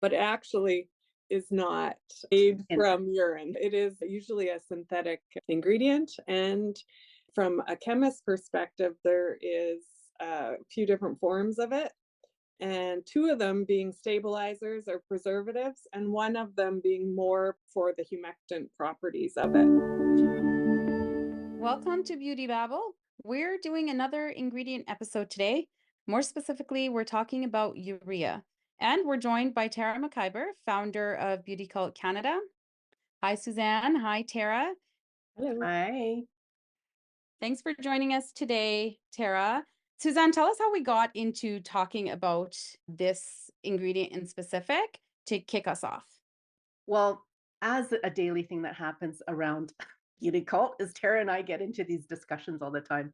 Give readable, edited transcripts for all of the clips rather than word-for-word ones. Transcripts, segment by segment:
but it actually is not made from urine. It is usually a synthetic ingredient. And from a chemist's perspective, there is a few different forms of it, and two of them being stabilizers or preservatives, and one of them being more for the humectant properties of it. Welcome to Beauty Babble. We're doing another ingredient episode today. More specifically, we're talking about urea. And we're joined by Tera Moukhaiber, founder of Beauty Cult Canada. Hi, Suzanne. Hi, Tara. Hello. Hi. Thanks for joining us today, Tara. Suzanne, tell us how we got into talking about this ingredient in specific to kick us off. Well, as a daily thing that happens around Beauty Cult is Tara and I get into these discussions all the time.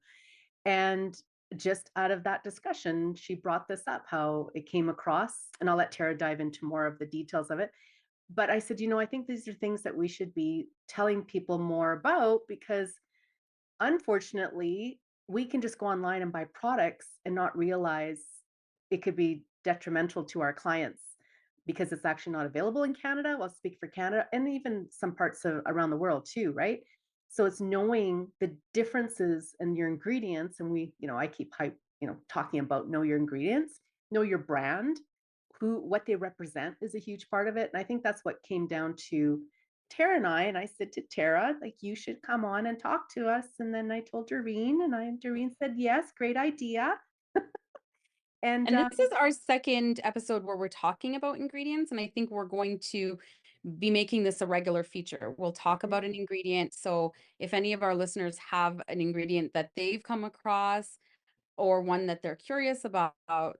And just out of that discussion, she brought this up, how it came across, and I'll let Tara dive into more of the details of it. But I said, I think these are things that we should be telling people more about because unfortunately, we can just go online and buy products and not realize it could be detrimental to our clients because it's actually not available in Canada. Well, I'll speak for Canada and even some parts of around the world too, right? So it's knowing the differences in your ingredients. And I keep talking about know your ingredients, know your brand, what they represent is a huge part of it. And I think that's what came down to Tara and I said to Tara, like, you should come on and talk to us. And then I told Doreen, and Doreen said, yes, great idea. And this is our second episode where we're talking about ingredients. And I think we're going to be making this a regular feature. We'll talk about an ingredient. So if any of our listeners have an ingredient that they've come across or one that they're curious about,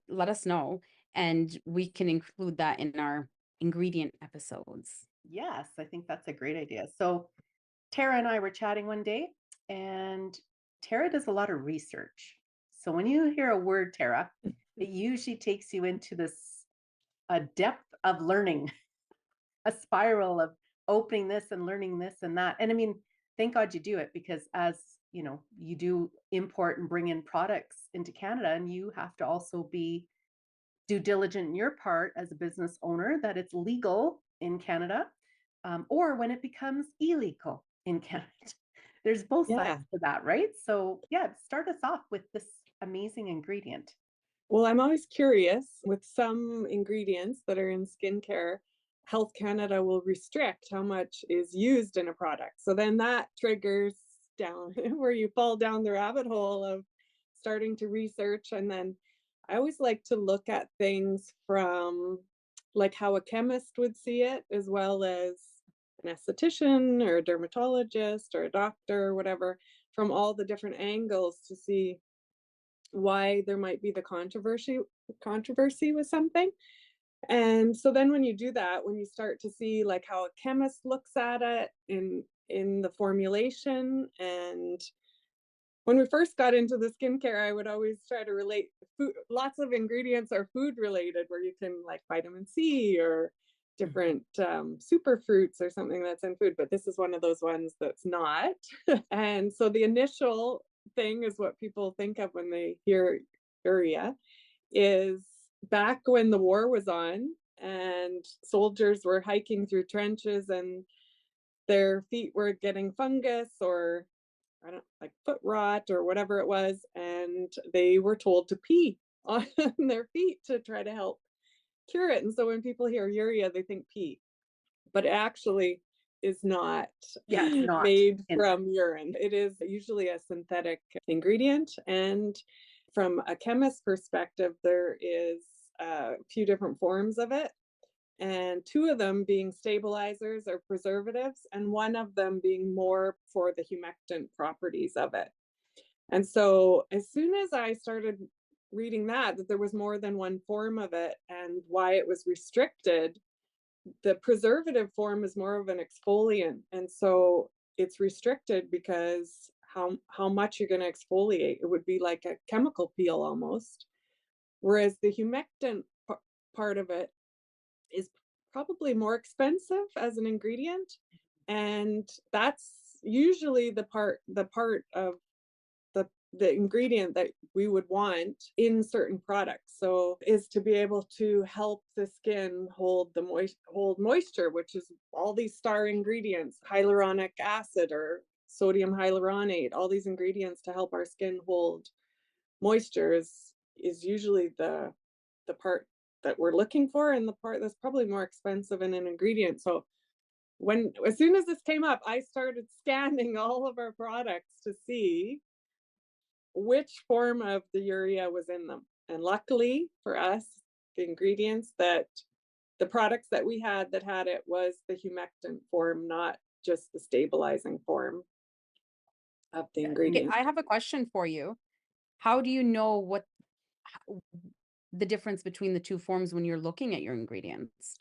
let us know. And we can include that in our ingredient episodes. Yes, I think that's a great idea. So Tara and I were chatting one day, and Tara does a lot of research. So when you hear a word, Tara, it usually takes you into a depth of learning, a spiral of opening this and learning this and that. And I mean, thank God you do it because as you do import and bring in products into Canada, and you have to also be due diligent in your part as a business owner that it's legal in Canada, or when it becomes illegal in Canada. There's both Yeah. sides to that, right? So yeah, start us off with this amazing ingredient. Well, I'm always curious with some ingredients that are in skincare. Health Canada will restrict how much is used in a product. So then that triggers down where you fall down the rabbit hole of starting to research. And then I always like to look at things from like how a chemist would see it, as well as an esthetician or a dermatologist or a doctor or whatever, from all the different angles to see why there might be the controversy with something. And so then when you do that, when you start to see like how a chemist looks at it in the formulation, and when we first got into the skincare, I would always try to relate food. Lots of ingredients are food related, where you can like vitamin C or different super fruits or something that's in food, but this is one of those ones that's not. And so the initial thing is what people think of when they hear urea is back when the war was on and soldiers were hiking through trenches and their feet were getting fungus or I don't like foot rot or whatever it was, and they were told to pee on their feet to try to help cure it. And so when people hear urea, they think pee, but it actually is not Yeah, it's not. made from urine. It is usually a synthetic ingredient. And from a chemist's perspective, there is a few different forms of it, and two of them being stabilizers or preservatives, and one of them being more for the humectant properties of it. And so as soon as I started reading that there was more than one form of it and why it was restricted, the preservative form is more of an exfoliant. And so it's restricted because how much you're going to exfoliate. It would be like a chemical peel almost. Whereas the humectant part of it is probably more expensive as an ingredient, and that's usually the part of the the ingredient that we would want in certain products. So is to be able to help the skin hold moisture, which is all these star ingredients, hyaluronic acid or sodium hyaluronate, all these ingredients to help our skin hold moisture is usually the part that we're looking for, and the part that's probably more expensive in an ingredient. So as soon as this came up, I started scanning all of our products to see which form of the urea was in them. And luckily for us, the products that we had that had it was the humectant form, not just the stabilizing form of the Okay, ingredient. I have a question for you. How do you know the difference between the two forms when you're looking at your ingredients?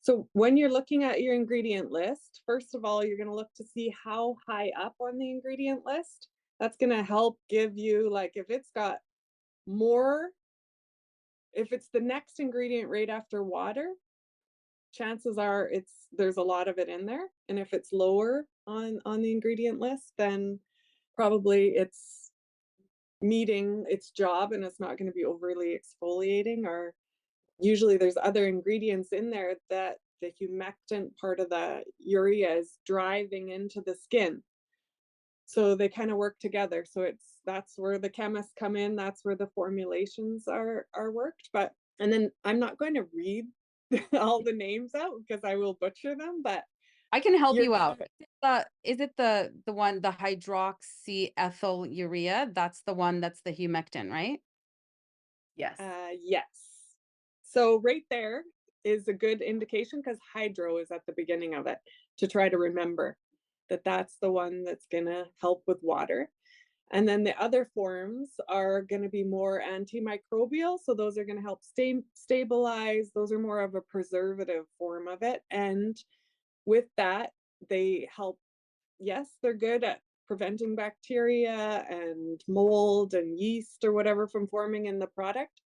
So when you're looking at your ingredient list, first of all, you're going to look to see how high up on the ingredient list. That's going to help give you, like, if it's got more, if it's the next ingredient right after water, chances are there's a lot of it in there. And if it's lower on the ingredient list, then probably it's meeting its job and it's not going to be overly exfoliating. Or usually there's other ingredients in there that the humectant part of the urea is driving into the skin. So they kind of work together. So that's where the chemists come in. That's where the formulations are worked. And then I'm not going to read all the names out because I will butcher them, but I can help you out. Is it the one, the hydroxyethyl urea? That's the one that's the humectant, right? Yes. Yes. So right there is a good indication because hydro is at the beginning of it, to try to remember that that's the one that's going to help with water. And then the other forms are going to be more antimicrobial. So those are going to help stabilize. Those are more of a preservative form of it. And with that, they help, yes, they're good at preventing bacteria and mold and yeast or whatever from forming in the product,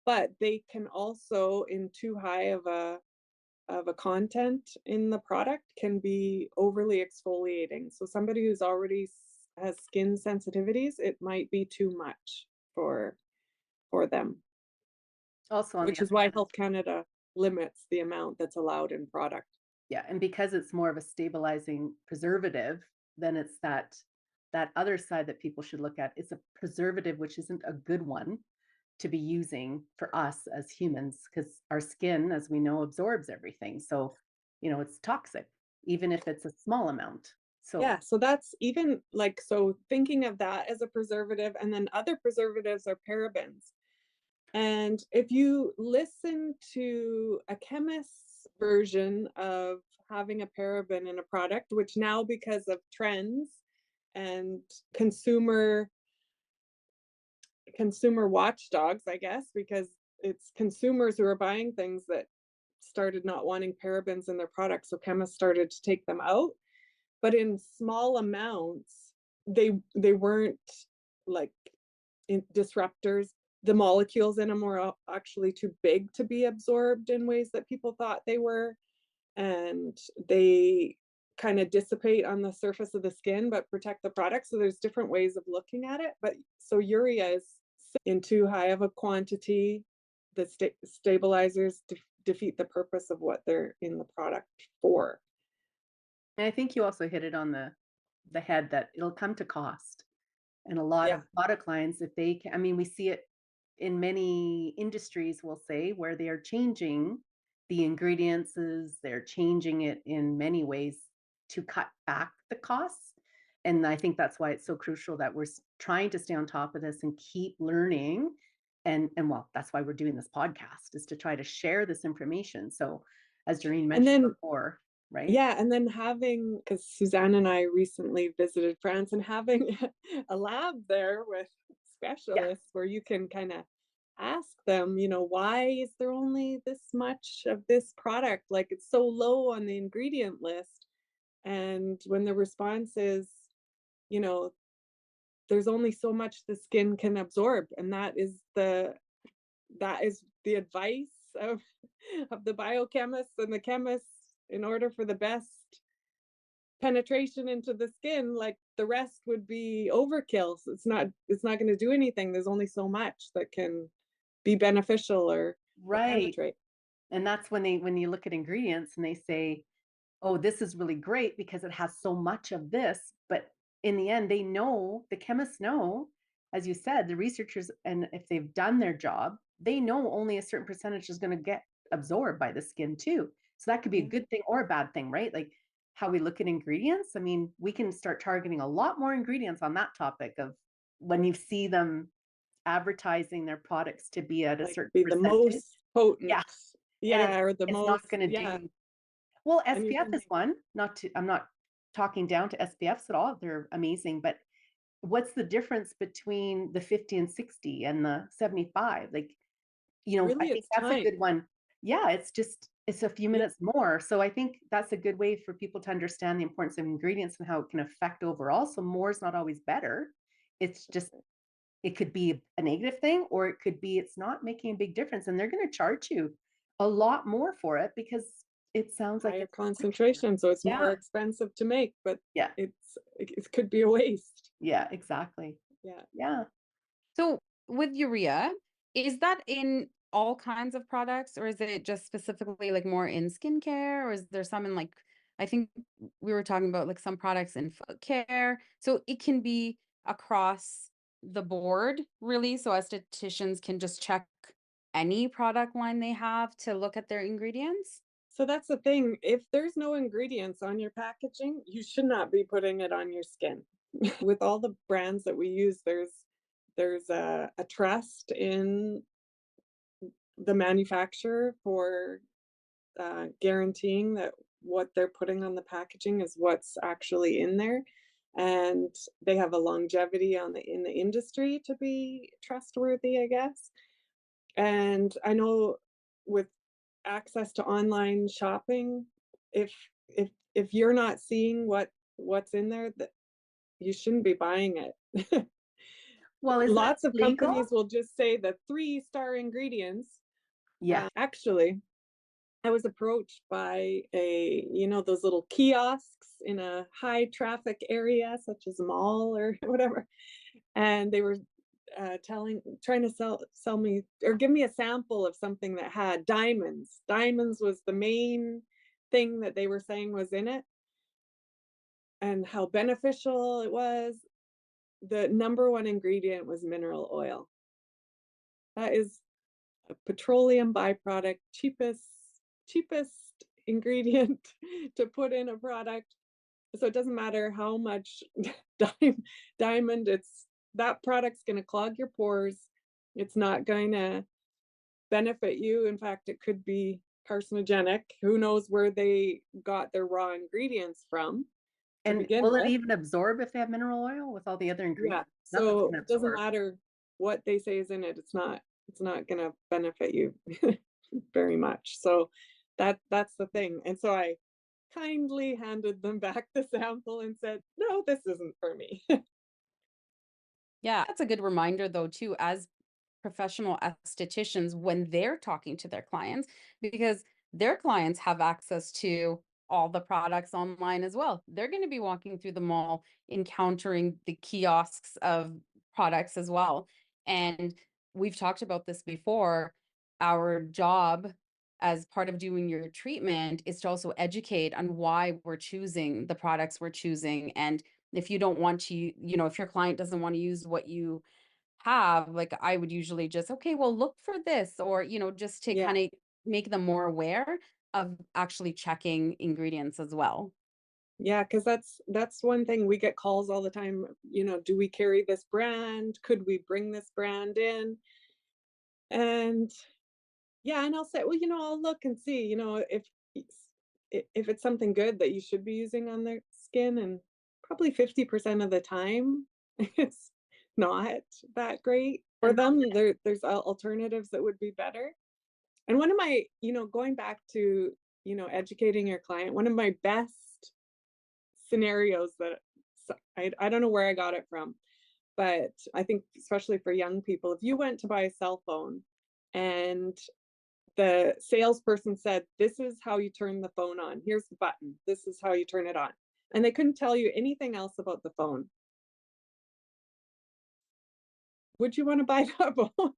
but they can also, in too high of a content in the product, can be overly exfoliating. So somebody who's already has skin sensitivities, it might be too much for them. Also, which is why Health Canada limits the amount that's allowed in product. Yeah, and because it's more of a stabilizing preservative, then it's that other side that people should look at. It's a preservative, which isn't a good one to be using for us as humans, because our skin, as we know, absorbs everything. So, it's toxic, even if it's a small amount. So yeah, so that's even like, so thinking of that as a preservative, and then other preservatives are parabens. And if you listen to a chemist's version of having a paraben in a product, which now, because of trends and consumer watchdogs, I guess, because it's consumers who are buying things that started not wanting parabens in their products, so chemists started to take them out. But in small amounts, they weren't like disruptors. The molecules in them were actually too big to be absorbed in ways that people thought they were, and they kind of dissipate on the surface of the skin but protect the product. So there's different ways of looking at it. But so urea is in too high of a quantity, the stabilizers defeat the purpose of what they're in the product for. and I think you also hit it on the head, that it'll come to cost. And a lot of clients, if they can, I mean, we see it in many industries, we'll say, where they are changing the ingredients, they're changing it in many ways to cut back the costs. And I think that's why it's so crucial that we're trying to stay on top of this and keep learning. And well, that's why we're doing this podcast, is to try to share this information. So as Doreen mentioned before, right? Yeah, and then having, because Suzanne and I recently visited France, and having a lab there with specialists where you can kind of ask them, why is there only this much of this product? Like, it's so low on the ingredient list. And when the response is, there's only so much the skin can absorb, and that is the advice of the biochemists and the chemists, in order for the best penetration into the skin, like the rest would be overkill. So it's not going to do anything. There's only so much that can be beneficial or Right. penetrate. And that's when you look at ingredients and they say, oh, this is really great because it has so much of this. But in the end, they know, the chemists know, as you said, the researchers, and if they've done their job, they know only a certain percentage is going to get absorbed by the skin too. So that could be a Yeah. good thing or a bad thing, right? Like how we look at ingredients. I mean, we can start targeting a lot more ingredients on that topic of when you see them advertising their products to be at a Like certain be the percentage. most potent. Yeah. And Yeah, or the it's not most, going to yeah. do well. And you're SPF is thinking, one. I'm not talking down to SPFs at all. They're amazing, but what's the difference between the 50 and 60 and the 75? Like, I really, think it's that's a time. good one. Yeah, it's a few Yeah, minutes more. So I think that's a good way for people to understand the importance of ingredients and how it can affect overall. So more is not always better. It's just it could be a negative thing, or it could be it's not making a big difference, and they're going to charge you a lot more for it because it sounds like higher it's concentration, so it's more yeah, expensive to make, but yeah, it could be a waste. yeah, exactly. Yeah. Yeah. So with urea, is that in all kinds of products, or is it just specifically like more in skincare, or is there some in like, I think we were talking about like some products in foot care. So it can be across the board, really. So estheticians can just check any product line they have to look at their ingredients. So that's the thing. If there's no ingredients on your packaging, you should not be putting it on your skin. With all the brands that we use, there's a trust in the manufacturer for guaranteeing that what they're putting on the packaging is what's actually in there, and they have a longevity in the industry to be trustworthy, I guess. And I know with access to online shopping, if if you're not seeing what's in there, that you shouldn't be buying it. Well, is that Lots of legal? companies will just say the 3-star ingredients. Yes. Actually, I was approached by those little kiosks in a high traffic area, such as a mall or whatever. And they were trying to sell me or give me a sample of something that had diamonds. Diamonds was the main thing that they were saying was in it and how beneficial it was. The number one ingredient was mineral oil. That is a petroleum byproduct, cheapest ingredient to put in a product. So it doesn't matter how much diamond it's that product's going to clog your pores. It's not going to benefit you. In fact, it could be carcinogenic. Who knows where they got their raw ingredients from to And begin will it with. even absorb if they have mineral oil with all the other Yeah. ingredients? Nothing's So going to it doesn't absorb. matter what they say is in it. It's not going to benefit you very much. So that's the thing. And so I kindly handed them back the sample and said, "No, this isn't for me." Yeah, that's a good reminder though, too, as professional estheticians when they're talking to their clients, because their clients have access to all the products online as well. They're going to be walking through the mall, encountering the kiosks of products as well. And we've talked about this before. Our job as part of doing your treatment is to also educate on why we're choosing the products we're choosing. And if you don't want to, if your client doesn't want to use what you have, like I would usually just, okay, well, look for this, or, just to Yeah. kind of make them more aware of actually checking ingredients as well. Yeah, because that's one thing. We get calls all the time, do we carry this brand? Could we bring this brand in? And yeah, and I'll say, well, I'll look and see, if it's something good that you should be using on their skin, and probably 50% of the time it's not that great for And them. There's alternatives that would be better. And one of my, going back to, educating your client, one of my best scenarios that I don't know where I got it from, but I think especially for young people, if you went to buy a cell phone and the salesperson said, "This is how you turn the phone on. Here's the button. This is how you turn it on." and they couldn't tell you anything else about the phone. Would you want to buy that phone?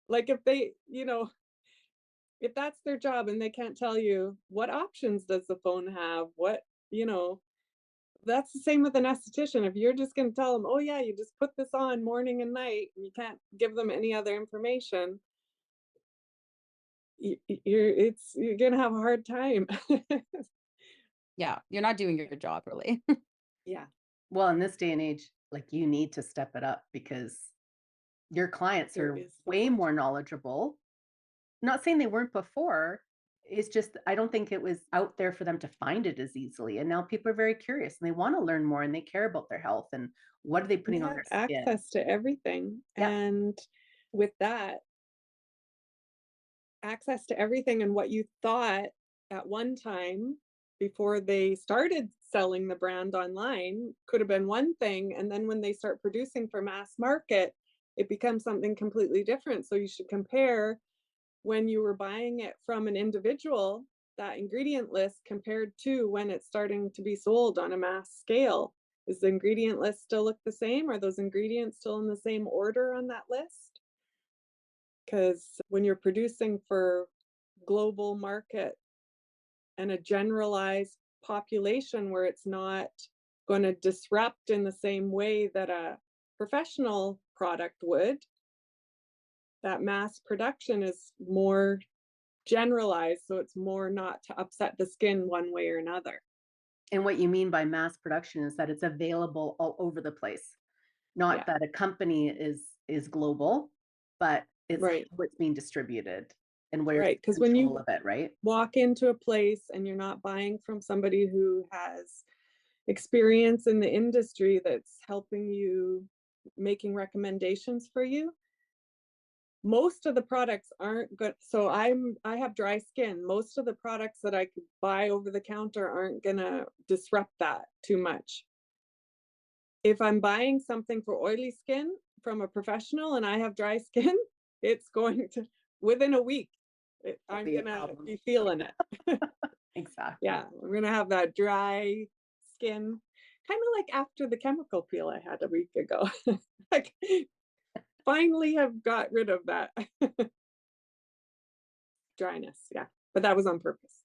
Like if they, if that's their job and they can't tell you what options does the phone have, you know, that's the same with an esthetician. If you're just going to tell them, oh yeah, you just put this on morning and night, and you can't give them any other information, you're going to have a hard time. Yeah, you're not doing your job really. Yeah. Well, in this day and age, like you need to step it up because your clients There are is so way much. more knowledgeable. Not saying they weren't before. It's just I don't think it was out there for them to find it as easily. And now people are very curious and they want to learn more and they care about their health and what are they We putting on have their skin. access to everything. Yeah. And with that, access to everything and what you thought at one time before they started selling the brand online could have been one thing. And then when they start producing for mass market, it becomes something completely different. So you should compare when you were buying it from an individual, that ingredient list compared to when it's starting to be sold on a mass scale. Is the ingredient list still look the same? Are those ingredients still in the same order on that list? Because when you're producing for global market and a generalized population where it's not going to disrupt in the same way that a professional product would, that mass production is more generalized, so it's more not to upset the skin one way or another. And what you mean by mass production is that it's available all over the place. Not Yeah. that a company is global, but it's Right. how it's being distributed and where's Right, because when control you of it, right? walk into a place and you're not buying from somebody who has experience in the industry that's helping you, making recommendations for you, most of the products aren't good. So I have dry skin. Most of the products that I could buy over the counter aren't gonna disrupt that too much. If I'm buying something for oily skin from a professional and I have dry skin, it's going to, within a week, It'll I'm be a gonna problem. be feeling it. Exactly. Yeah, I'm gonna have that dry skin, kind of like after the chemical peel I had a week ago. Like, finally have got rid of that dryness. Yeah, but that was on purpose.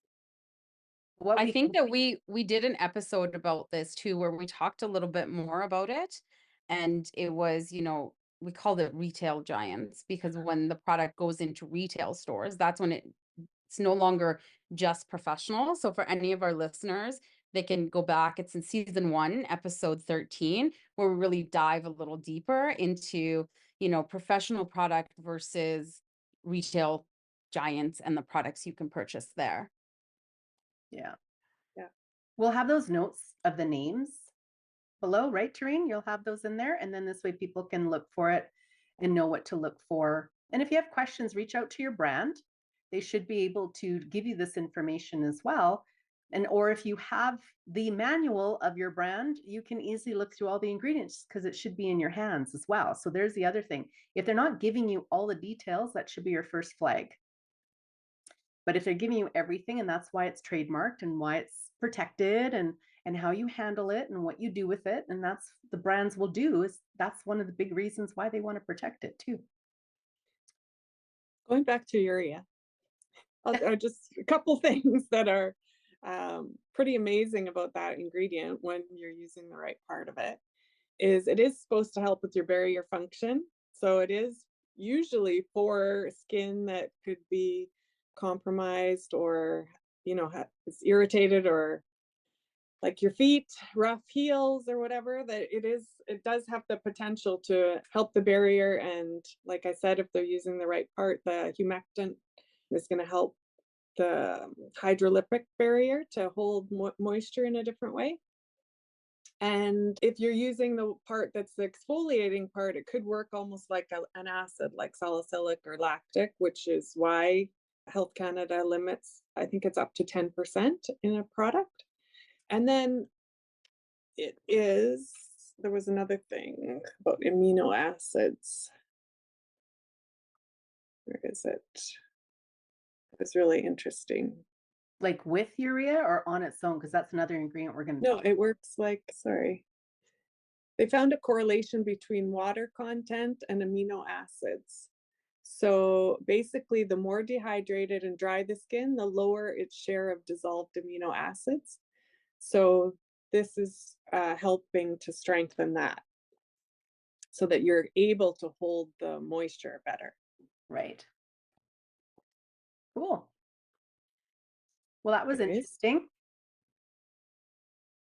What I we think can that we did an episode about this too, where we talked a little bit more about it. And it was, we called it retail giants because when the product goes into retail stores, that's when it's no longer just professional. So for any of our listeners, they can go back. It's in season 1, episode 13, where we really dive a little deeper into, professional product versus retail giants and the products you can purchase there. Yeah. Yeah. We'll have those notes of the names below, right, Tareen? You'll have those in there. And then this way people can look for it and know what to look for. And if you have questions, reach out to your brand. They should be able to give you this information as well. And or if you have the manual of your brand, you can easily look through all the ingredients because it should be in your hands as well. So there's the other thing. If they're not giving you all the details, that should be your first flag. But if they're giving you everything, and that's why it's trademarked and why it's protected and how you handle it and what you do with it, and that's the brands will do, is that's one of the big reasons why they want to protect it too. Going back to urea, just a couple things that are pretty amazing about that ingredient when you're using the right part of it is it is supposed to help with your barrier function. So it is usually for skin that could be compromised or, is irritated, or like your feet, rough heels or whatever, that it does have the potential to help the barrier. And like I said, if they're using the right part, the humectant is going to help the hydrolytic barrier to hold moisture in a different way. And if you're using the part that's the exfoliating part, it could work almost like an acid, like salicylic or lactic, which is why Health Canada limits, I think it's up to 10% in a product. And then there was another thing about amino acids. Where is it? It was really interesting. Like with urea or on its own? Because that's another ingredient we're going to No, talk. it works like, sorry. They found a correlation between water content and amino acids. So basically, the more dehydrated and dry the skin, the lower its share of dissolved amino acids. So this is helping to strengthen that so that you're able to hold the moisture better. Right. Cool. Well, that was Anyways. interesting.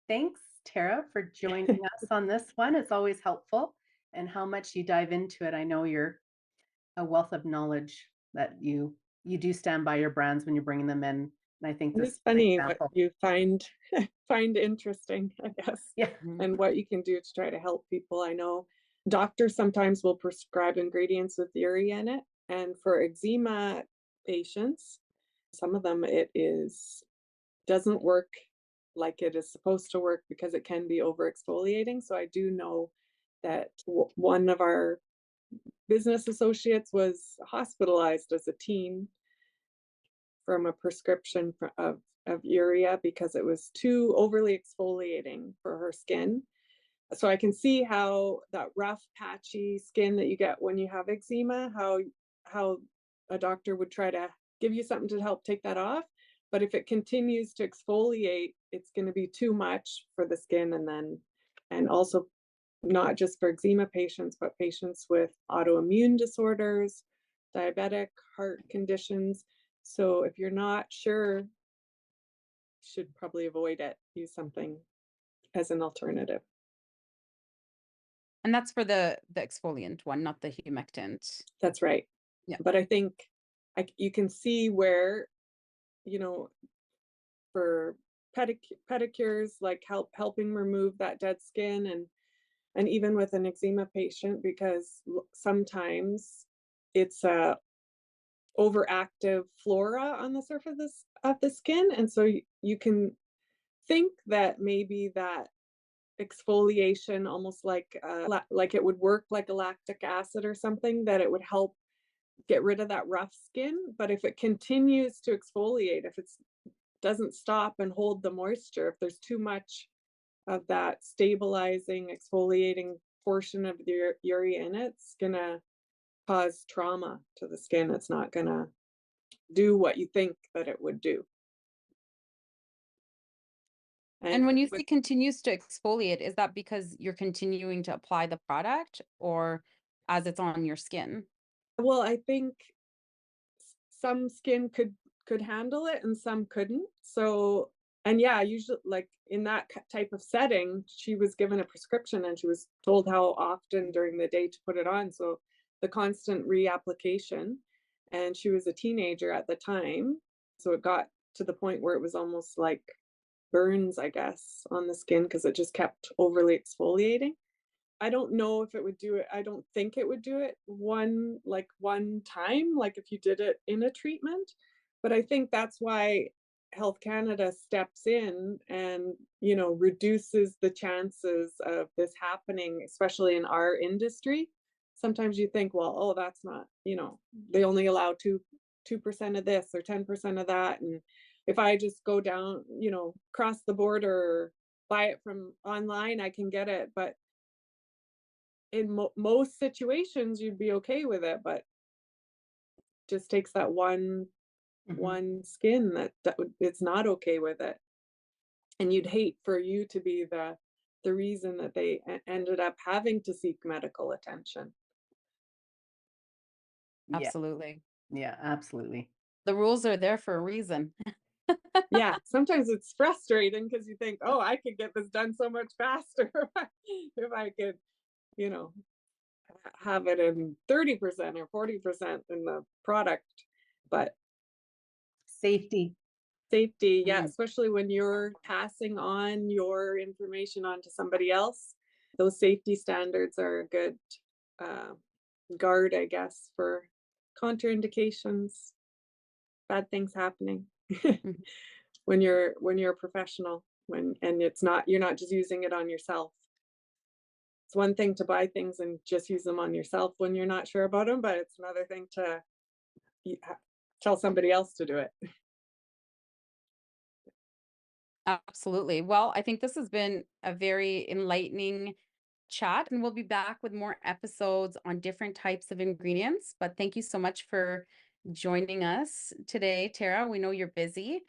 Thanks, Tara, for joining us on this one. It's always helpful, and how much you dive into it. I know you're a wealth of knowledge that you do stand by your brands when you're bringing them in. And I think this is It's an funny what example. you find interesting, I guess, Yeah. and what you can do to try to help people. I know doctors sometimes will prescribe ingredients with urea in it, and for eczema patients, some of them doesn't work like it is supposed to work because it can be over exfoliating. So I do know that one of our business associates was hospitalized as a teen from a prescription of urea because it was too overly exfoliating for her skin. So I can see how that rough, patchy skin that you get when you have eczema, how a doctor would try to give you something to help take that off. But if it continues to exfoliate, it's going to be too much for the skin, and also not just for eczema patients, but patients with autoimmune disorders, diabetic, heart conditions. So if you're not sure, you should probably avoid it. Use something as an alternative. And that's for the exfoliant one, not the humectant. That's right. Yeah. But I think you can see where, you know, for pedicures, like helping remove that dead skin, and even with an eczema patient, because sometimes it's a overactive flora on the surface of the skin, and so you can think that maybe that exfoliation, almost like it would work like a lactic acid or something, that it would help get rid of that rough skin. But if it continues to exfoliate, if it doesn't stop and hold the moisture, if there's too much of that stabilizing, exfoliating portion of the urea in it, it's gonna cause trauma to the skin. It's not gonna do what you think that it would do. And when you with say continues to exfoliate, is that because you're continuing to apply the product or as it's on your skin? Well, I think some skin could handle it and some couldn't. So, and yeah, usually like in that type of setting, she was given a prescription and she was told how often during the day to put it on. So the constant reapplication, and she was a teenager at the time. So it got to the point where it was almost like burns, I guess, on the skin because it just kept overly exfoliating. I don't know if it would do it. I don't think it would do it one time, like if you did it in a treatment. But I think that's why Health Canada steps in and, reduces the chances of this happening, especially in our industry. Sometimes you think, well, oh, that's not, they only allow 2% of this or 10% of that. And if I just go down, cross the border, buy it from online, I can get it. But in most situations you'd be okay with it, but just takes that one skin it's not okay with it, and you'd hate for you to be the reason that they ended up having to seek medical attention. Yeah. Absolutely. Yeah, absolutely. The rules are there for a reason. Yeah, sometimes it's frustrating because you think, oh, I could get this done so much faster if I could, you know have it in 30% or 40% in the product. But Safety. safety, yeah, Mhm. especially when you're passing on your information on to somebody else. Those safety standards are a good uh, guard, I guess, for contraindications, bad things happening Mhm. when you're a professional, and you're not just using it on yourself. It's one thing to buy things and just use them on yourself when you're not sure about them, but it's another thing to tell somebody else to do it. Absolutely. Well, I think this has been a very enlightening chat, and we'll be back with more episodes on different types of ingredients. But thank you so much for joining us today, Tara. We know you're busy,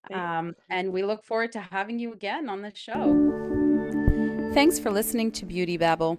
Thanks. and we look forward to having you again on the show. Thanks for listening to Beauty Babble.